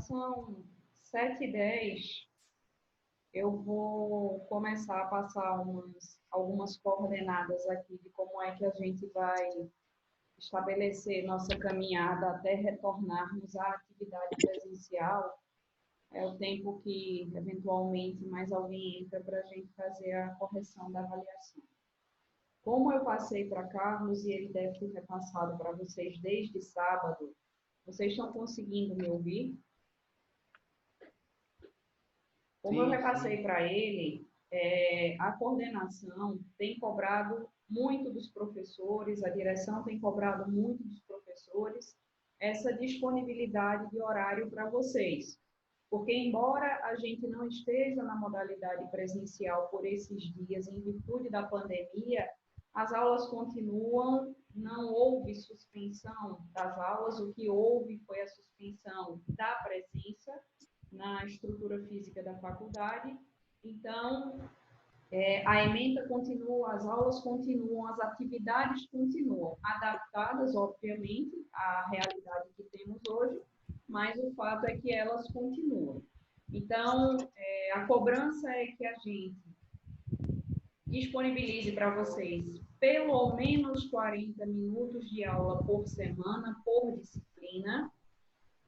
são 7h10. Eu vou começar a passar algumas coordenadas aqui de como é que a gente vai estabelecer nossa caminhada até retornarmos à atividade presencial. É o tempo que, eventualmente, mais alguém entra para a gente fazer a correção da avaliação. Como eu passei para Carlos e ele deve ter repassado para vocês desde sábado, vocês estão conseguindo me ouvir? Como eu repassei para ele, a coordenação tem cobrado muito dos professores, a direção tem cobrado muito dos professores essa disponibilidade de horário para vocês. Porque, embora a gente não esteja na modalidade presencial por esses dias, em virtude da pandemia, as aulas continuam, não houve suspensão das aulas, o que houve foi a suspensão da presença na estrutura física da faculdade. Então, a ementa continua, as aulas continuam, as atividades continuam, adaptadas, obviamente, à realidade que temos hoje, mas o fato é que elas continuam. Então, a cobrança é que a gente disponibilize para vocês pelo menos 40 minutos de aula por semana, por disciplina,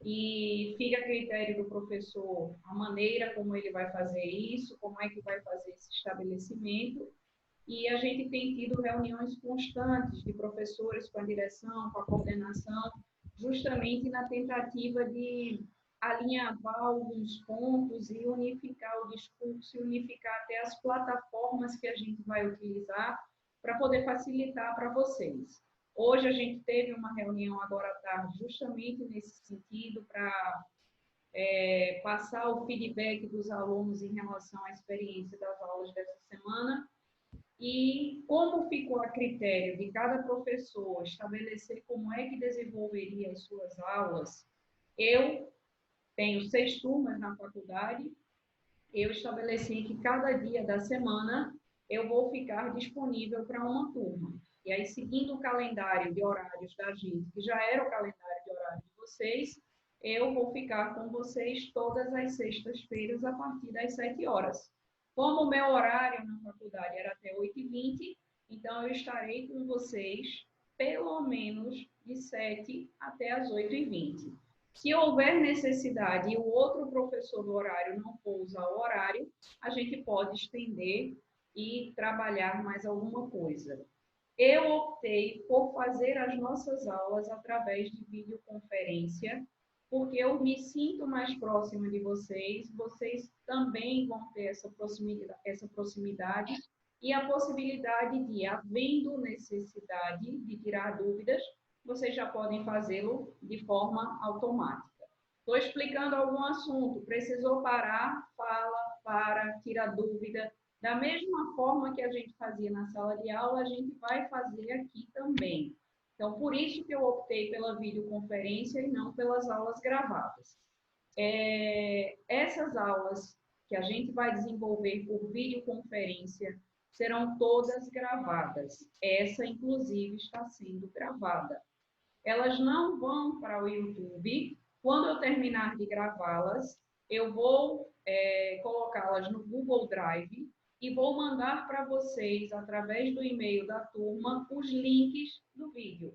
e fica a critério do professor a maneira como ele vai fazer isso, como é que vai fazer esse estabelecimento. E a gente tem tido reuniões constantes de professores com a direção, com a coordenação, justamente na tentativa de alinhavar alguns pontos e unificar o discurso, e unificar até as plataformas que a gente vai utilizar para poder facilitar para vocês. Hoje a gente teve uma reunião agora à tarde justamente nesse sentido, para passar o feedback dos alunos em relação à experiência das aulas dessa semana. E como ficou a critério de cada professor estabelecer como é que desenvolveria as suas aulas, eu tenho 6 turmas na faculdade, eu estabeleci que cada dia da semana eu vou ficar disponível para uma turma. E aí, seguindo o calendário de horários da gente, que já era o calendário de horário de vocês, eu vou ficar com vocês todas as sextas-feiras a partir das 7 horas. Como o meu horário na faculdade era até 8h20, então eu estarei com vocês pelo menos de 7 até as 8h20. Se houver necessidade e o outro professor do horário não for usar o horário, a gente pode estender e trabalhar mais alguma coisa. Eu optei por fazer as nossas aulas através de videoconferência, porque eu me sinto mais próxima de vocês, vocês também vão ter essa proximidade e a possibilidade de, havendo necessidade de tirar dúvidas, vocês já podem fazê-lo de forma automática. Estou explicando algum assunto, precisou parar, fala, para, tira dúvida. Da mesma forma que a gente fazia na sala de aula, a gente vai fazer aqui também. Então, por isso que eu optei pela videoconferência e não pelas aulas gravadas. Essas aulas que a gente vai desenvolver por videoconferência serão todas gravadas. Essa, inclusive, está sendo gravada. Elas não vão para o YouTube. Quando eu terminar de gravá-las, eu vou colocá-las no Google Drive e vou mandar para vocês, através do e-mail da turma, os links do vídeo.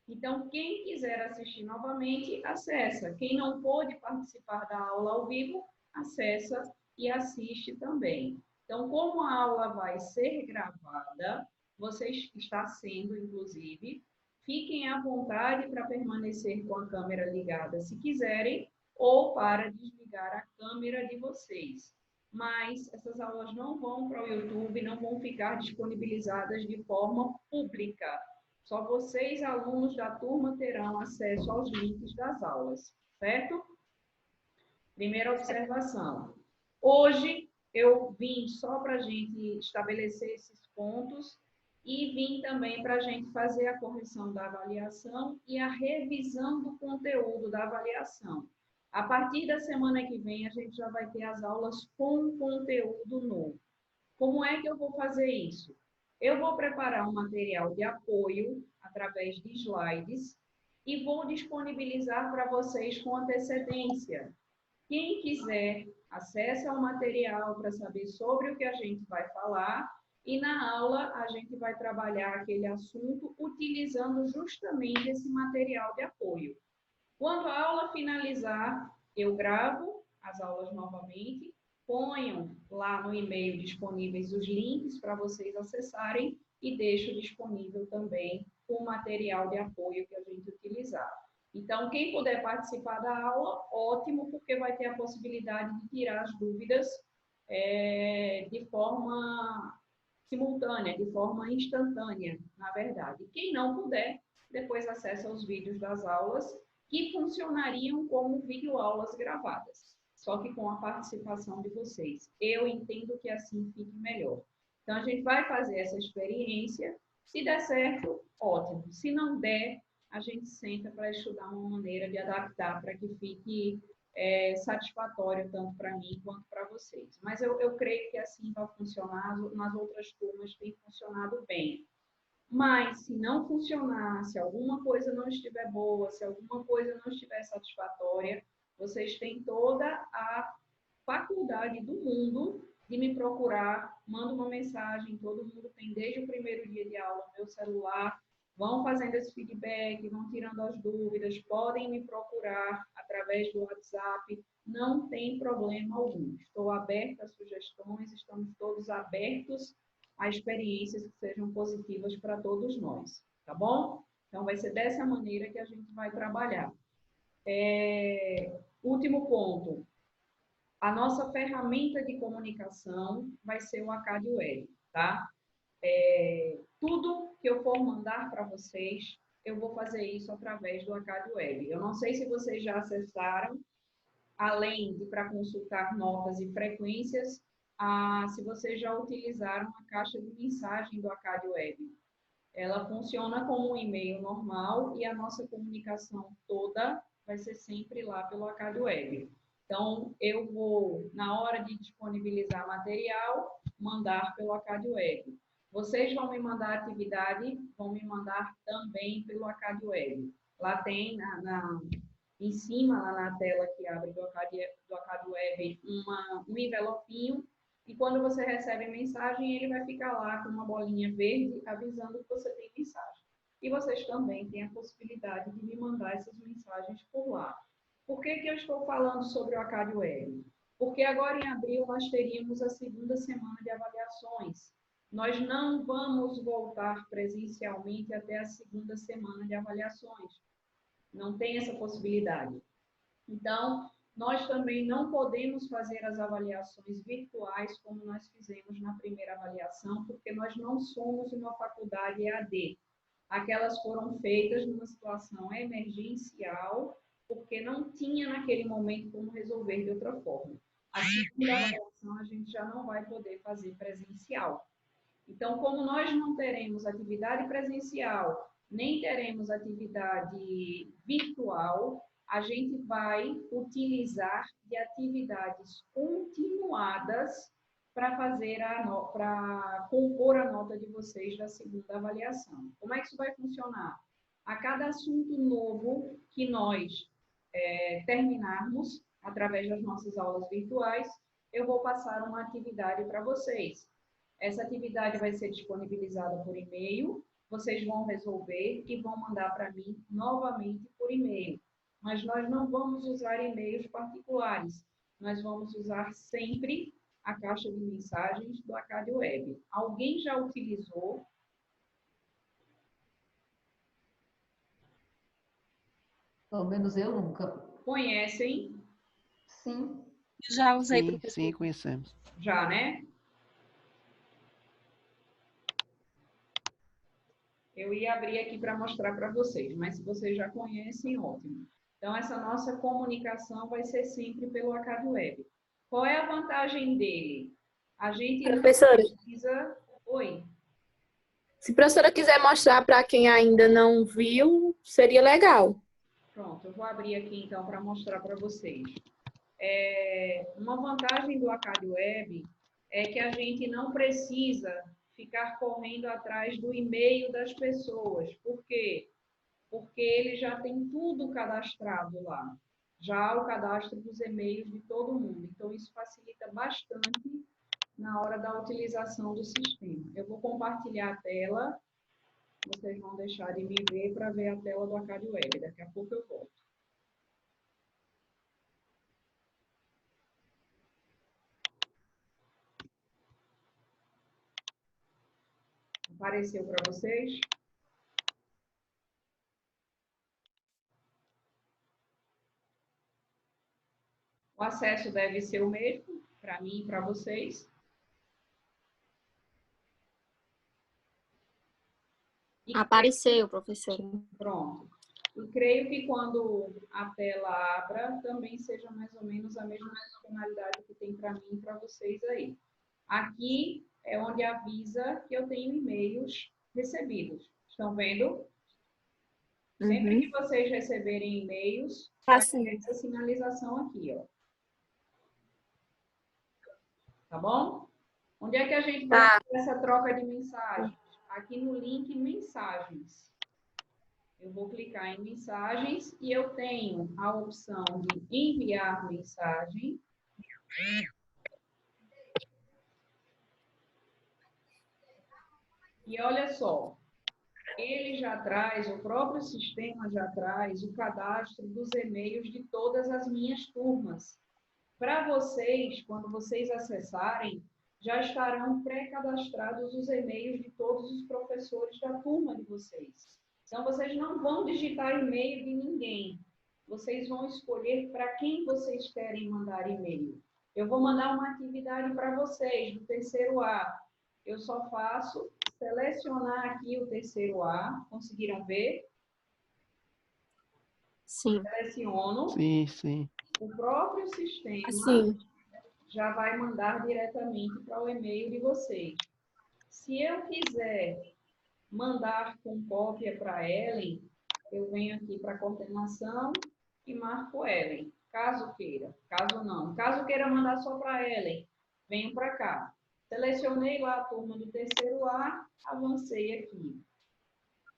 Então, quem quiser assistir novamente, acessa. Quem não pôde participar da aula ao vivo, acessa e assiste também. Então, como a aula vai ser gravada, vocês está sendo, inclusive, fiquem à vontade para permanecer com a câmera ligada, se quiserem, ou para desligar a câmera de vocês. Mas essas aulas não vão para o YouTube, não vão ficar disponibilizadas de forma pública. Só vocês, alunos da turma, terão acesso aos links das aulas, certo? Primeira observação. Hoje, eu vim só para a gente estabelecer esses pontos e vim também para a gente fazer a correção da avaliação e a revisão do conteúdo da avaliação. A partir da semana que vem, a gente já vai ter as aulas com conteúdo novo. Como é que eu vou fazer isso? Eu vou preparar um material de apoio através de slides e vou disponibilizar para vocês com antecedência. Quem quiser, acesse ao material para saber sobre o que a gente vai falar e na aula a gente vai trabalhar aquele assunto utilizando justamente esse material de apoio. Quando a aula finalizar, eu gravo as aulas novamente, ponho lá no e-mail disponíveis os links para vocês acessarem e deixo disponível também o material de apoio que a gente utilizar. Então, quem puder participar da aula, ótimo, porque vai ter a possibilidade de tirar as dúvidas de forma simultânea, de forma instantânea, na verdade. Quem não puder, depois acessa os vídeos das aulas, que funcionariam como videoaulas gravadas, só que com a participação de vocês. Eu entendo que assim fique melhor. Então, a gente vai fazer essa experiência. Se der certo, ótimo. Se não der, a gente senta para estudar uma maneira de adaptar para que fique satisfatório tanto para mim quanto para vocês. Mas eu creio que assim vai funcionar, nas outras turmas tem funcionado bem. Mas, se não funcionar, se alguma coisa não estiver boa, se alguma coisa não estiver satisfatória, vocês têm toda a faculdade do mundo de me procurar, manda uma mensagem, todo mundo tem desde o primeiro dia de aula meu celular, vão fazendo esse feedback, vão tirando as dúvidas, podem me procurar através do WhatsApp, não tem problema algum. Estou aberta a sugestões, estamos todos abertos a experiências que sejam positivas para todos nós, tá bom? Então, vai ser dessa maneira que a gente vai trabalhar. Último ponto. A nossa ferramenta de comunicação vai ser o Acad Web, tá? Tudo que eu for mandar para vocês, eu vou fazer isso através do Acad Web. Eu não sei se vocês já acessaram, além de para consultar notas e frequências, se vocês já utilizaram a caixa de mensagem do Acad Web. Ela funciona como um e-mail normal e a nossa comunicação toda vai ser sempre lá pelo Acad Web. Então, eu vou, na hora de disponibilizar material, mandar pelo Acad Web. Vocês vão me mandar atividade, vão me mandar também pelo Acad Web. Lá tem em cima, lá na tela que abre do Acad Web, um envelopinho, e quando você recebe a mensagem, ele vai ficar lá com uma bolinha verde avisando que você tem mensagem. E vocês também têm a possibilidade de me mandar essas mensagens por lá. Por que eu estou falando sobre o Acad Web? Porque agora em abril nós teríamos a segunda semana de avaliações. Nós não vamos voltar presencialmente até a segunda semana de avaliações. Não tem essa possibilidade. Então, nós também não podemos fazer as avaliações virtuais como nós fizemos na primeira avaliação, porque nós não somos uma faculdade EAD. Aquelas foram feitas numa situação emergencial, porque não tinha naquele momento como resolver de outra forma. A segunda avaliação a gente já não vai poder fazer presencial. Então, como nós não teremos atividade presencial, nem teremos atividade virtual, a gente vai utilizar de atividades continuadas para para compor a nota de vocês da segunda avaliação. Como é que isso vai funcionar? A cada assunto novo que nós terminarmos, através das nossas aulas virtuais, eu vou passar uma atividade para vocês. Essa atividade vai ser disponibilizada por e-mail, vocês vão resolver e vão mandar para mim novamente por e-mail. Mas nós não vamos usar e-mails particulares, nós vamos usar sempre a caixa de mensagens do Acad Web. Alguém já utilizou? Pelo menos eu nunca. Conhecem? Sim. Já usei, professor. Sim, conhecemos. Já, né? Eu ia abrir aqui para mostrar para vocês, mas se vocês já conhecem, ótimo. Então, essa nossa comunicação vai ser sempre pelo Acad Web. Qual é a vantagem dele? A gente Professora, precisa... Oi. se a professora quiser mostrar para quem ainda não viu, seria legal. Pronto, eu vou abrir aqui então para mostrar para vocês. Uma vantagem do Acad Web é que a gente não precisa ficar correndo atrás do e-mail das pessoas. Por quê? Porque ele já tem tudo cadastrado lá. já o cadastro dos e-mails de todo mundo. Então, isso facilita bastante na hora da utilização do sistema. Eu vou compartilhar a tela, vocês vão deixar de me ver para ver a tela do Acad Web. Daqui a pouco eu volto. Apareceu para vocês? O acesso deve ser o mesmo para mim e para vocês. Apareceu, professora. Pronto. E creio que quando a tela abra, também seja mais ou menos a mesma funcionalidade que tem para mim e para vocês aí. Aqui é onde avisa que eu tenho e-mails recebidos. Estão vendo? Sempre que vocês receberem e-mails, vai ter essa sinalização aqui, ó. Tá bom? Onde é que a gente vai fazer essa troca de mensagens? Aqui no link Mensagens. Eu vou clicar em Mensagens e eu tenho a opção de enviar mensagem. E olha só, ele já traz, o próprio sistema já traz o cadastro dos e-mails de todas as minhas turmas. Para vocês, quando vocês acessarem, já estarão pré-cadastrados os e-mails de todos os professores da turma de vocês. Então, vocês não vão digitar e-mail de ninguém. Vocês vão escolher para quem vocês querem mandar e-mail. Eu vou mandar uma atividade para vocês, do terceiro A. Eu só faço selecionar aqui o terceiro A. Conseguiram ver? Sim. Seleciono. Sim, sim. O próprio sistema já vai mandar diretamente para o e-mail de vocês. Se eu quiser mandar com cópia para Ellen, eu venho aqui para coordenação e marco Ellen, caso queira. Caso não. Caso queira mandar só para Ellen, venho para cá. Selecionei lá a turma do terceiro A, avancei aqui.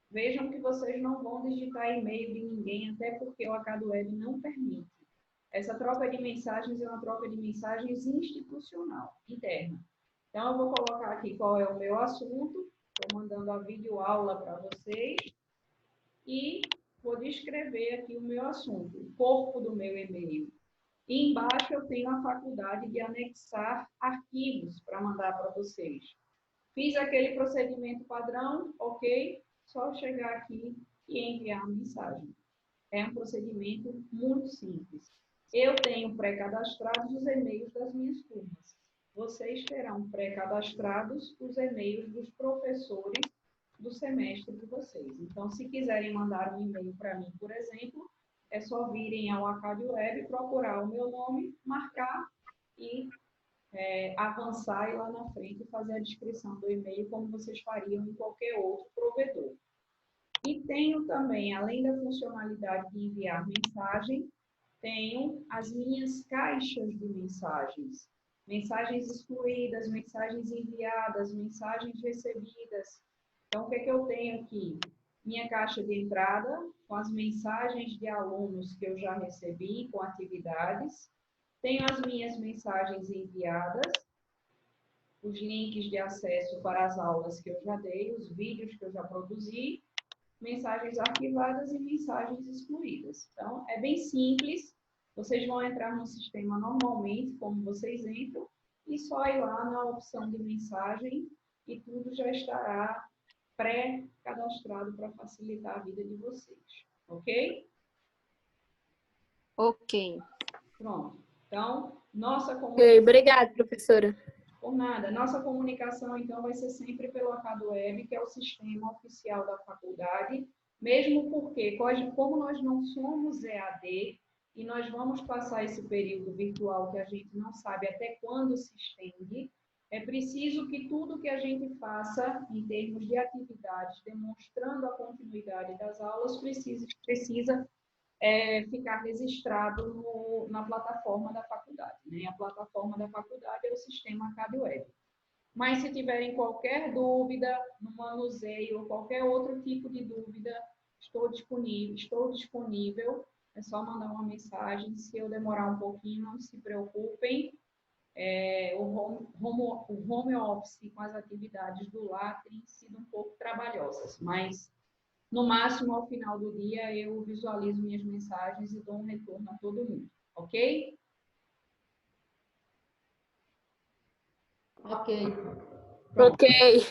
Vejam que vocês não vão digitar e-mail de ninguém, até porque o Acad Web não permite. Essa troca de mensagens é uma troca de mensagens institucional, interna. Então, eu vou colocar aqui qual é o meu assunto. Estou mandando a videoaula para vocês. E vou descrever aqui o meu assunto, o corpo do meu e-mail. E embaixo eu tenho a faculdade de anexar arquivos para mandar para vocês. Fiz aquele procedimento padrão, ok? Só chegar aqui e enviar a mensagem. É um procedimento muito simples. Eu tenho pré-cadastrados os e-mails das minhas turmas. Vocês terão pré-cadastrados os e-mails dos professores do semestre de vocês. Então, se quiserem mandar um e-mail para mim, por exemplo, é só virem ao Acad Web, procurar o meu nome, marcar e avançar e lá na frente fazer a descrição do e-mail como vocês fariam em qualquer outro provedor. E tenho também, além da funcionalidade de enviar mensagem, tenho as minhas caixas de mensagens. Mensagens excluídas, mensagens enviadas, mensagens recebidas. Então, o que é que eu tenho aqui? Minha caixa de entrada, com as mensagens de alunos que eu já recebi, com atividades. Tenho as minhas mensagens enviadas, os links de acesso para as aulas que eu já dei, os vídeos que eu já produzi, mensagens arquivadas e mensagens excluídas. Então, é bem simples. Vocês vão entrar no sistema normalmente, como vocês entram, e só ir lá na opção de mensagem e tudo já estará pré-cadastrado para facilitar a vida de vocês. Ok? Ok. Pronto. Então, nossa comunicação... Obrigada, professora. Por nada. Nossa comunicação, então, vai ser sempre pelo Acad Web, que é o sistema oficial da faculdade, mesmo porque, como nós não somos EAD, e nós vamos passar esse período virtual que a gente não sabe até quando se estende, é preciso que tudo que a gente faça, em termos de atividades, demonstrando a continuidade das aulas, precisa ficar registrado na plataforma da faculdade. Né? A plataforma da faculdade é o sistema Acad Web. Mas se tiverem qualquer dúvida no manuseio ou qualquer outro tipo de dúvida, estou disponível é só mandar uma mensagem. Se eu demorar um pouquinho, não se preocupem. O home office com as atividades do lar tem sido um pouco trabalhosas, mas no máximo ao final do dia eu visualizo minhas mensagens e dou um retorno a todo mundo, ok? Ok. Ok.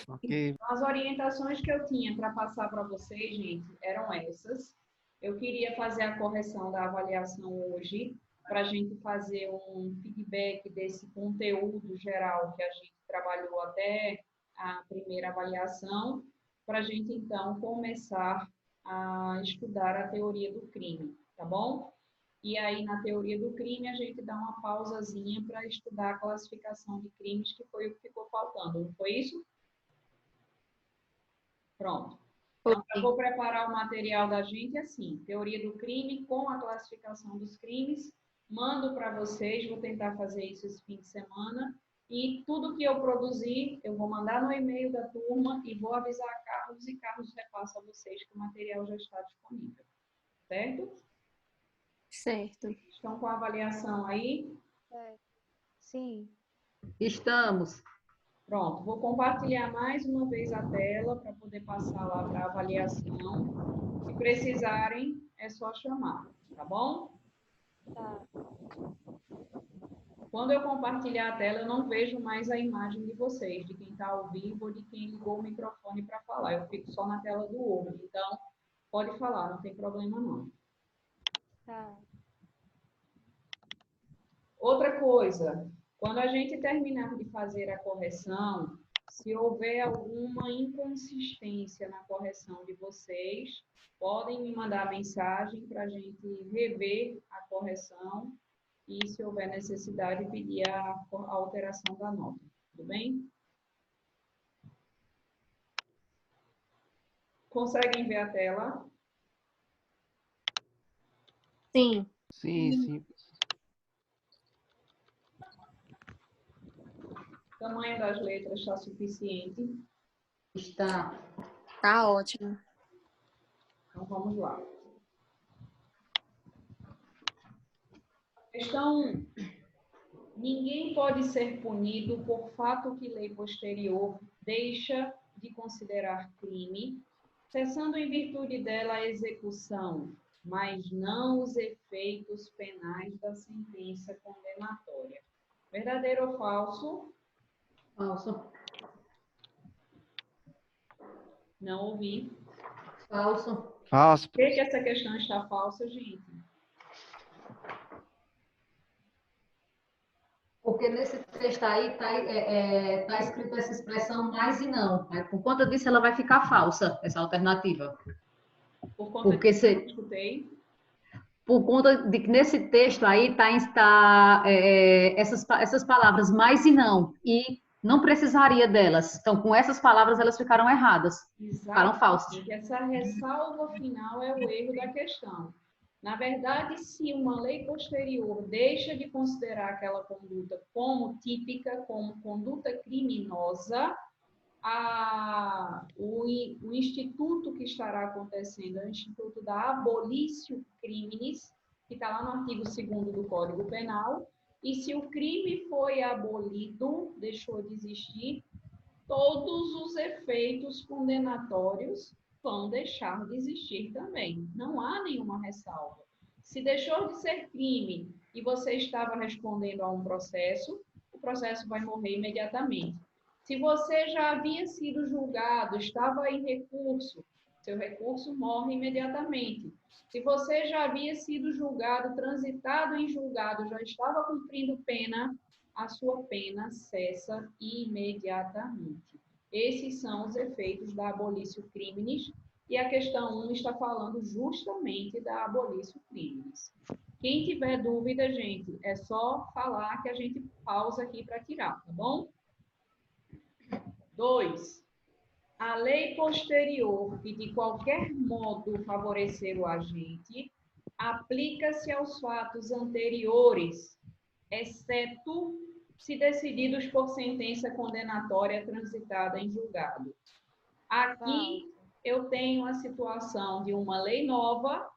Ok. As orientações que eu tinha para passar para vocês, gente, eram essas. Eu queria fazer a correção da avaliação hoje, para a gente fazer um feedback desse conteúdo geral que a gente trabalhou até a primeira avaliação, para a gente, então, começar a estudar a teoria do crime, tá bom? E aí, na teoria do crime, a gente dá uma pausazinha para estudar a classificação de crimes, que foi o que ficou faltando, não foi isso? Pronto. Então, eu vou preparar o material da gente assim, teoria do crime com a classificação dos crimes, mando para vocês, vou tentar fazer isso esse fim de semana, e tudo que eu produzir, eu vou mandar no e-mail da turma e vou avisar a Carlos, e Carlos repassa a vocês que o material já está disponível, certo? Certo. Estão com a avaliação aí? Sim. Estamos. Pronto, vou compartilhar mais uma vez a tela para poder passar lá para a avaliação. Se precisarem, é só chamar, tá bom? Tá. Quando eu compartilhar a tela, eu não vejo mais a imagem de vocês, de quem está ao vivo ou de quem ligou o microfone para falar. Eu fico só na tela do Word. Então, pode falar, não tem problema não. Tá. Outra coisa, quando a gente terminar de fazer a correção, se houver alguma inconsistência na correção de vocês, podem me mandar mensagem para a gente rever a correção e, se houver necessidade, pedir a alteração da nota. Tudo bem? Conseguem ver a tela? Sim. Sim, sim. O tamanho das letras está suficiente? Está. Tá ótimo. Então, vamos lá. Questão 1. Ninguém pode ser punido por fato que lei posterior deixa de considerar crime, cessando em virtude dela a execução, mas não os efeitos penais da sentença condenatória. Verdadeiro ou falso? Falso. Não ouvi. Falso. Falso. Por que essa questão está falsa, gente? Porque nesse texto aí está escrito essa expressão mais e não. Aí, por conta disso, ela vai ficar falsa, essa alternativa. Por conta Porque disso, eu não escutei. por conta de que nesse texto aí essas palavras mais e não precisaria delas. Então, com essas palavras, elas ficaram erradas. Ficaram falsas. Essa ressalva final é o erro da questão. Na verdade, se uma lei posterior deixa de considerar aquela conduta como típica, como conduta criminosa, o instituto que estará acontecendo é o Instituto da Abolitio Criminis, que está lá no artigo 2º do Código Penal, e se o crime foi abolido, deixou de existir, todos os efeitos condenatórios vão deixar de existir também. Não há nenhuma ressalva. Se deixou de ser crime e você estava respondendo a um processo, o processo vai morrer imediatamente. Se você já havia sido julgado, estava em recurso, seu recurso morre imediatamente. Se você já havia sido julgado, transitado em julgado, já estava cumprindo pena, a sua pena cessa imediatamente. Esses são os efeitos da abolitio criminis, e a questão 1 está falando justamente da abolitio criminis. Quem tiver dúvida, gente, é só falar que a gente pausa aqui para tirar, tá bom? 2. A lei posterior que de qualquer modo favorecer o agente aplica-se aos fatos anteriores, exceto se decididos por sentença condenatória transitada em julgado. Aqui eu tenho a situação de uma lei nova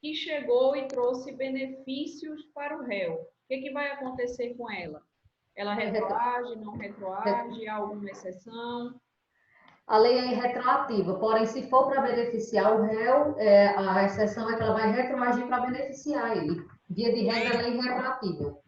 que chegou e trouxe benefícios para o réu. O que vai acontecer com ela? Ela retroage, não retroage, há alguma exceção? A lei é retroativa, porém, se for para beneficiar o réu, a exceção é que ela vai retroagir para beneficiar ele. Via de regra, a lei é retroativa.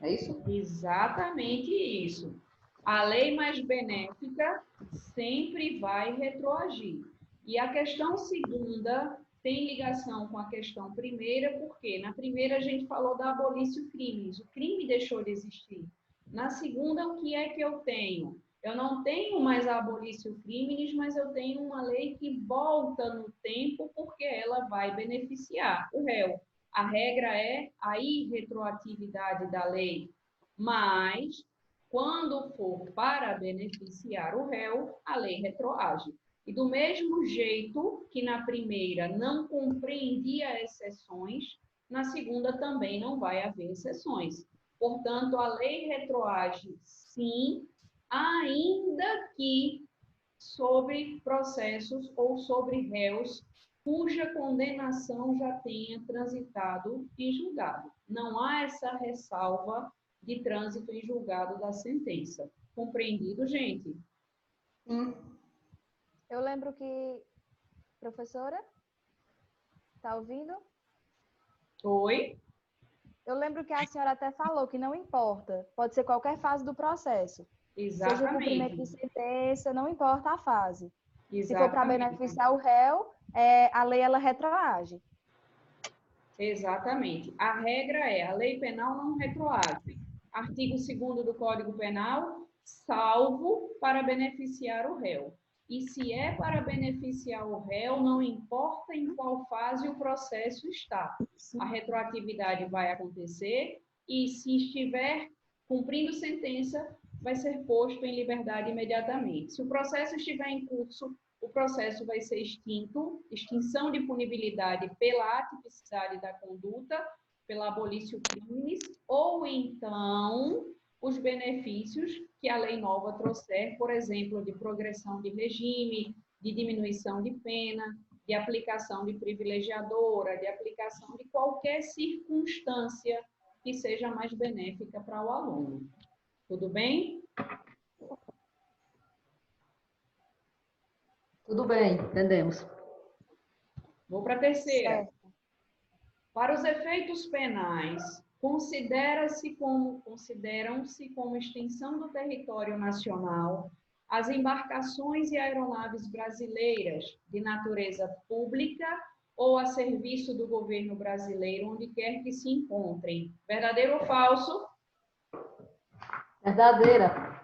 É isso? Exatamente isso. A lei mais benéfica sempre vai retroagir. E a questão segunda tem ligação com a questão primeira, porque na primeira a gente falou da abolição crimes, o crime deixou de existir. Na segunda, o que é que eu tenho? Eu não tenho mais a abolição crimes, mas eu tenho uma lei que volta no tempo porque ela vai beneficiar o réu. A regra é a irretroatividade da lei, mas quando for para beneficiar o réu, a lei retroage. E do mesmo jeito que na primeira não compreendia exceções, na segunda também não vai haver exceções. Portanto, a lei retroage sim, ainda que sobre processos ou sobre réus cuja condenação já tenha transitado em julgado. Não há essa ressalva de trânsito em julgado da sentença. Compreendido, gente? Eu lembro que... Professora? Tá ouvindo? Oi? Eu lembro que a senhora até falou que não importa. Pode ser qualquer fase do processo. Seja o cumprimento de Exatamente. sentença, não importa a fase. Se for para Exatamente. beneficiar o réu, a lei ela retroage. Exatamente. A regra é, a lei penal não retroage. Artigo 2º do Código Penal, salvo para beneficiar o réu. E se é para beneficiar o réu, não importa em qual fase o processo está. A retroatividade vai acontecer e, se estiver cumprindo sentença, vai ser posto em liberdade imediatamente. Se o processo estiver em curso, o processo vai ser extinto, extinção de punibilidade pela atipicidade da conduta, pela abolição crimes, ou então os benefícios que a lei nova trouxer, por exemplo, de progressão de regime, de diminuição de pena, de aplicação de privilegiadora, de aplicação de qualquer circunstância que seja mais benéfica para o aluno. Tudo bem? Tudo bem, entendemos. Vou para a terceira. Certo. Para os efeitos penais, consideram-se como extensão do território nacional as embarcações e aeronaves brasileiras de natureza pública ou a serviço do governo brasileiro, onde quer que se encontrem. Verdadeiro ou falso? Verdadeira.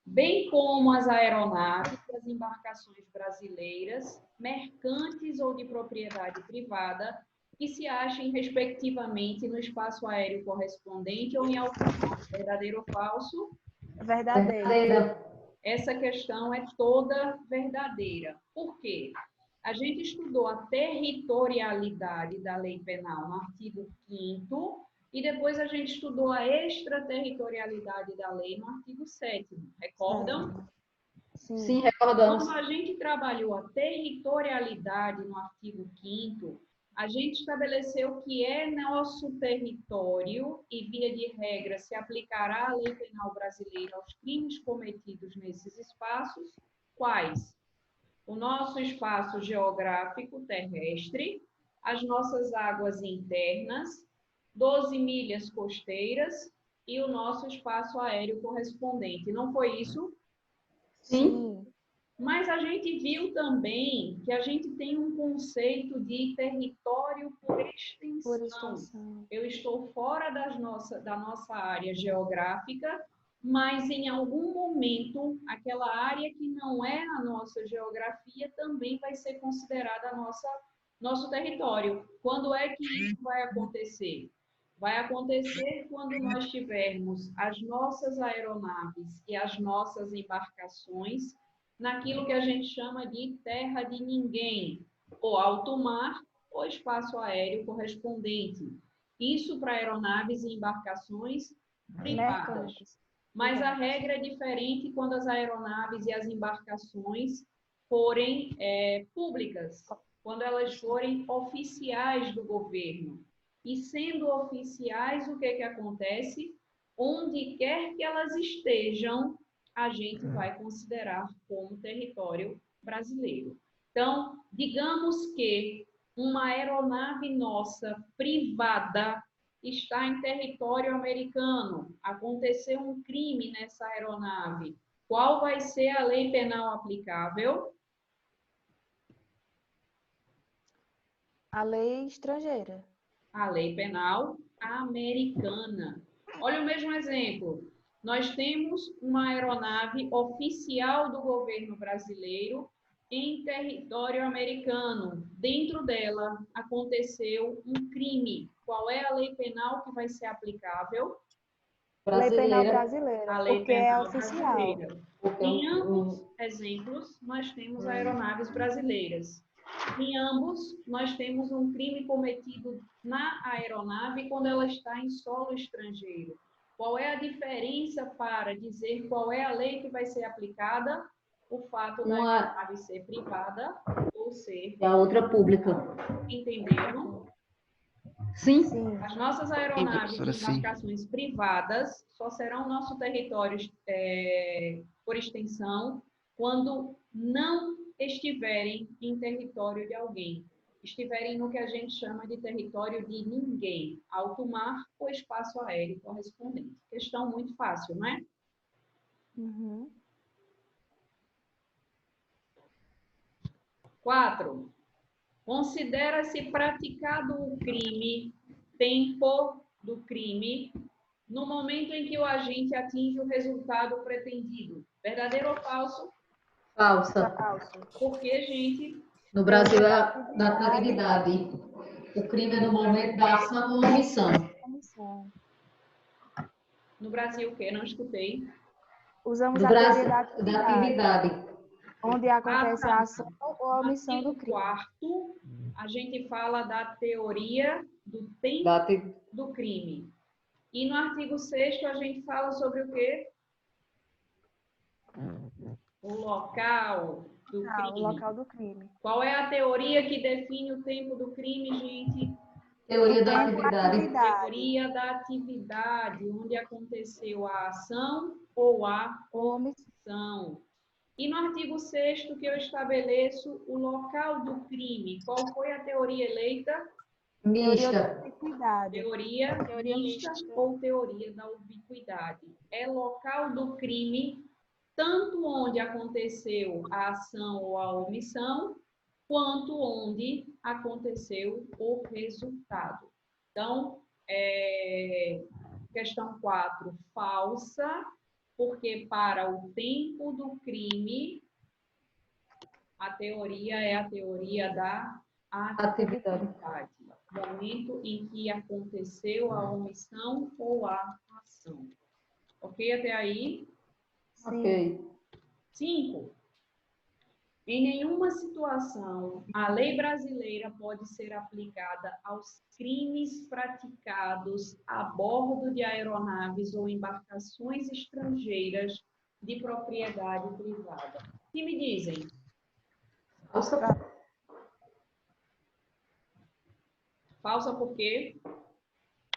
Bem como as aeronaves e as embarcações brasileiras, mercantes ou de propriedade privada, que se achem, respectivamente, no espaço aéreo correspondente ou em alto mar. Verdadeiro ou falso? Verdadeira. Essa questão é toda verdadeira. Por quê? A gente estudou a territorialidade da lei penal no artigo 5º, e depois a gente estudou a extraterritorialidade da lei no artigo 7º. Recordam? Sim, recordamos. Quando a gente trabalhou a territorialidade no artigo 5º, a gente estabeleceu que é nosso território e, via de regra, se aplicará a lei penal brasileira aos crimes cometidos nesses espaços. Quais? O nosso espaço geográfico terrestre, as nossas águas internas, 12 milhas costeiras e o nosso espaço aéreo correspondente. Não foi isso? Sim. Mas a gente viu também que a gente tem um conceito de território por extensão. Por extensão. Eu estou fora da nossa área geográfica, mas em algum momento, aquela área que não é a nossa geografia também vai ser considerada nosso território. Quando é que isso vai acontecer? Vai acontecer quando nós tivermos as nossas aeronaves e as nossas embarcações naquilo que a gente chama de terra de ninguém, ou alto mar, ou espaço aéreo correspondente. Isso para aeronaves e embarcações privadas. Mercantes. Mas a regra é diferente quando as aeronaves e as embarcações forem públicas. quando elas forem oficiais do governo. E sendo oficiais, o que acontece? Onde quer que elas estejam, a gente vai considerar como território brasileiro. Então, digamos que uma aeronave nossa privada está em território americano, aconteceu um crime nessa aeronave, qual vai ser a lei penal aplicável? A lei estrangeira. A lei penal americana. Olha o mesmo exemplo. Nós temos uma aeronave oficial do governo brasileiro em território americano. Dentro dela aconteceu um crime. Qual é a lei penal que vai ser aplicável? Lei penal Brasileira. brasileira, A lei porque é penal oficial. brasileira. Porque Em ambos exemplos, nós temos aeronaves brasileiras. Em ambos, nós temos um crime cometido na aeronave quando ela está em solo estrangeiro. Qual é a diferença para dizer qual é a lei que vai ser aplicada? O fato da aeronave ser privada ou ser... E a outra pública. Entenderam? Sim. Sim. As nossas aeronaves professora, e embarcações privadas só serão nosso território por extensão quando não estiverem em território de alguém, estiverem no que a gente chama de território de ninguém, alto mar ou espaço aéreo correspondente. Questão muito fácil, não é? Uhum. 4. Considera-se praticado o crime, tempo do crime, no momento em que o agente atinge o resultado pretendido. Verdadeiro ou falso? Falsa. Falso. Porque, gente, No Brasil é da atividade. O crime é no momento da ação ou omissão. Omissão. no Brasil o quê? Não escutei. Usamos No a teoria Brasil, da da atividade, atividade. onde acontece tá. a ação ou a omissão do Artigo crime. 4º, a gente fala da teoria do tempo Da ati- do crime. E no artigo 6º a gente fala sobre o quê? O local do O crime. local do crime. Qual é a teoria que define o tempo do crime, gente? Teoria da Tempo, atividade. atividade. Teoria da atividade, onde aconteceu a ação ou a omissão. E no artigo 6º que eu estabeleço o local do crime. Qual foi a teoria eleita? Mista. Atividade. Teoria mista mista. ou teoria da ubiquidade. É local do crime, tanto onde aconteceu a ação ou a omissão, quanto onde aconteceu o resultado. Então, questão 4, falsa, porque para o tempo do crime, a teoria é a teoria da atividade. Momento em que aconteceu a omissão ou a ação. Ok até aí? Ok. 5. Em nenhuma situação, a lei brasileira pode ser aplicada aos crimes praticados a bordo de aeronaves ou embarcações estrangeiras de propriedade privada. O que me dizem? Falsa. Falsa por quê?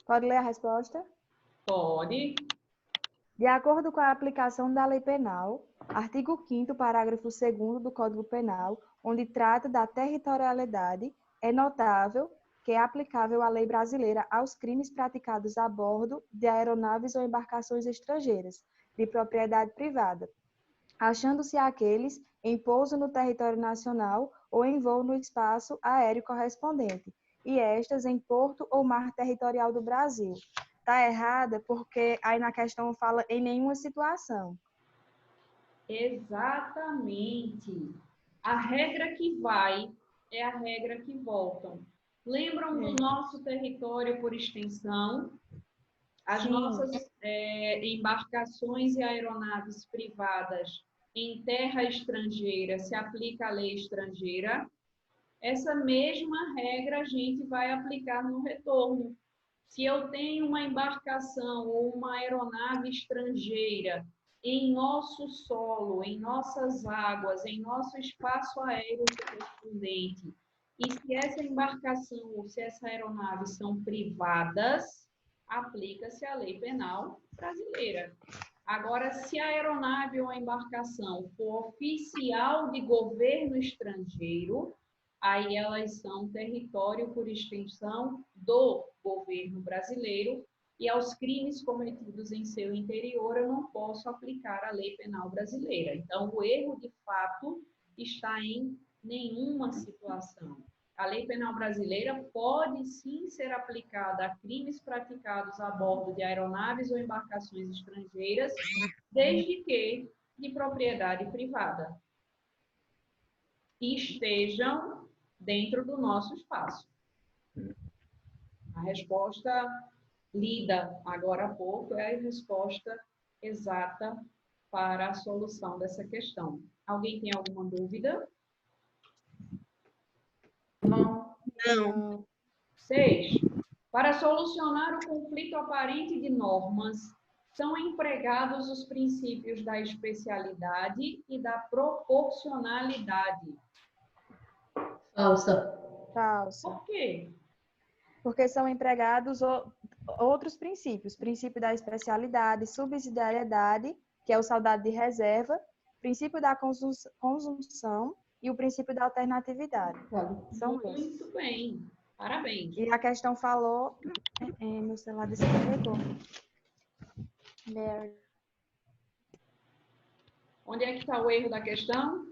Pode ler a resposta? Pode. De acordo com a aplicação da lei penal, artigo 5º, parágrafo 2º do Código Penal, onde trata da territorialidade, é notável que é aplicável a lei brasileira aos crimes praticados a bordo de aeronaves ou embarcações estrangeiras, de propriedade privada, achando-se aqueles em pouso no território nacional ou em voo no espaço aéreo correspondente, e estas em porto ou mar territorial do Brasil. Está errada porque aí na questão fala em nenhuma situação. Exatamente. A regra que vai é a regra que voltam. Lembram do nosso território por extensão? As Sim. nossas embarcações e aeronaves privadas em terra estrangeira, se aplica a lei estrangeira. Essa mesma regra a gente vai aplicar no retorno. Se eu tenho uma embarcação ou uma aeronave estrangeira em nosso solo, em nossas águas, em nosso espaço aéreo correspondente, E se essa embarcação ou se essa aeronave são privadas, aplica-se a lei penal brasileira. Agora, se a aeronave ou a embarcação for oficial de governo estrangeiro, aí elas são território por extensão do governo brasileiro e aos crimes cometidos em seu interior eu não posso aplicar a lei penal brasileira. Então, o erro de fato está em nenhuma situação. A lei penal brasileira pode sim ser aplicada a crimes praticados a bordo de aeronaves ou embarcações estrangeiras, desde que de propriedade privada e estejam dentro do nosso espaço. A resposta lida agora há pouco é a resposta exata para a solução dessa questão. Alguém tem alguma dúvida? Não. 6. Para solucionar o conflito aparente de normas, são empregados os princípios da especialidade e da proporcionalidade. Falsa. Falsa. Por quê? Porque são empregados outros princípios. Princípio da especialidade, subsidiariedade, que é o saudade de reserva, princípio da conjunção e o princípio da alternatividade. São esses. Muito bem. Parabéns. E a questão falou... meu celular descarregou. Onde é que está o erro da questão?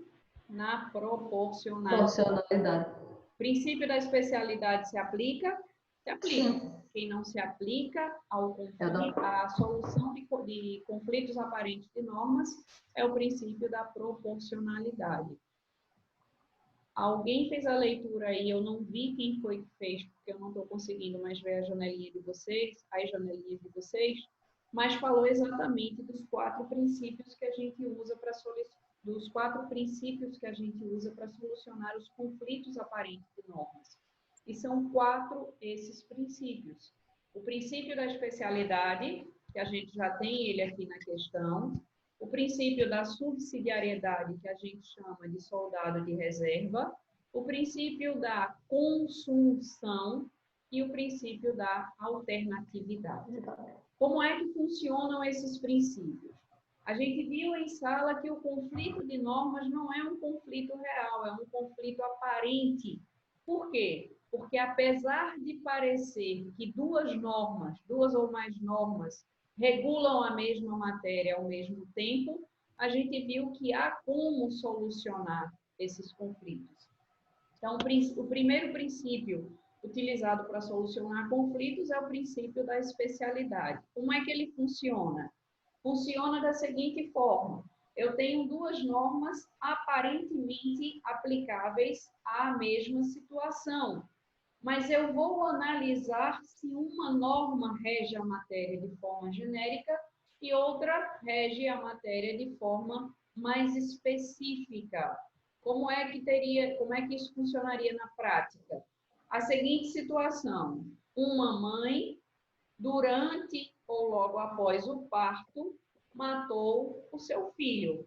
Na proporcionalidade. Proporcionalidade. Princípio da especialidade se aplica? Se aplica. Sim. Quem não se aplica ao Eu não. conflito, à solução de conflitos aparentes de normas é o princípio da proporcionalidade. Alguém fez a leitura aí, eu não vi quem foi que fez, porque eu não estou conseguindo mais ver a janelinha de vocês, as janelinhas de vocês, mas falou exatamente dos 4 princípios que a gente usa para solucionar os conflitos aparentes de normas. E são 4 esses princípios. O princípio da especialidade, que a gente já tem ele aqui na questão. O princípio da subsidiariedade, que a gente chama de soldado de reserva. O princípio da consunção e o princípio da alternatividade. Como é que funcionam esses princípios? A gente viu em sala que o conflito de normas não é um conflito real, é um conflito aparente. Por quê? Porque apesar de parecer que duas ou mais normas, regulam a mesma matéria ao mesmo tempo, a gente viu que há como solucionar esses conflitos. Então, o primeiro princípio utilizado para solucionar conflitos é o princípio da especialidade. Como é que ele funciona? Funciona da seguinte forma: eu tenho 2 normas aparentemente aplicáveis à mesma situação, mas eu vou analisar se uma norma rege a matéria de forma genérica e outra rege a matéria de forma mais específica. Como é que isso funcionaria na prática? A seguinte situação: uma mãe, durante ou logo após o parto, matou o seu filho.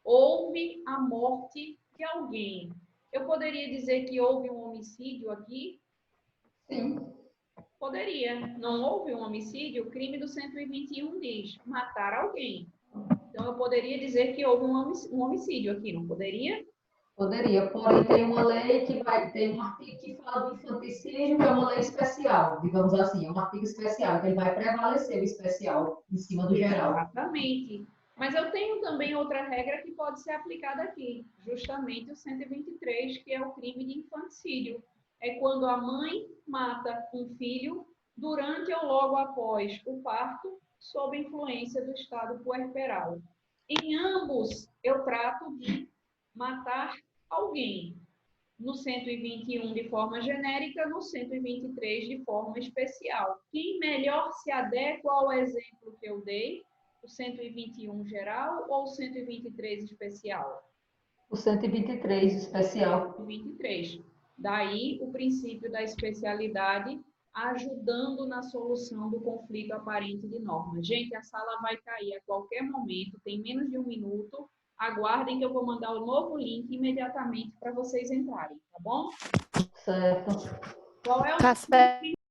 Houve a morte de alguém. Eu poderia dizer que houve um homicídio aqui? Sim. Poderia. Não houve um homicídio? O crime do 121 diz matar alguém. Então, eu poderia dizer que houve um homicídio aqui, não poderia? Poderia, porém tem uma lei que tem um artigo que fala do infanticídio, que é uma lei especial, digamos assim, é um artigo especial, que ele vai prevalecer o especial em cima do geral. Exatamente. Mas eu tenho também outra regra que pode ser aplicada aqui, justamente o 123, que é o crime de infanticídio. É quando a mãe mata um filho durante ou logo após o parto, sob influência do estado puerperal. Em ambos, eu trato de matar alguém. No 121 de forma genérica, no 123 de forma especial. Quem melhor se adequa ao exemplo que eu dei? O 121 geral ou o 123 especial? O 123 especial. 123. Daí o princípio da especialidade ajudando na solução do conflito aparente de normas. Gente, a sala vai cair a qualquer momento, tem menos de 1 minuto. Aguardem que eu vou mandar o novo link imediatamente para vocês entrarem, tá bom? Certo. Qual é o Tá certo.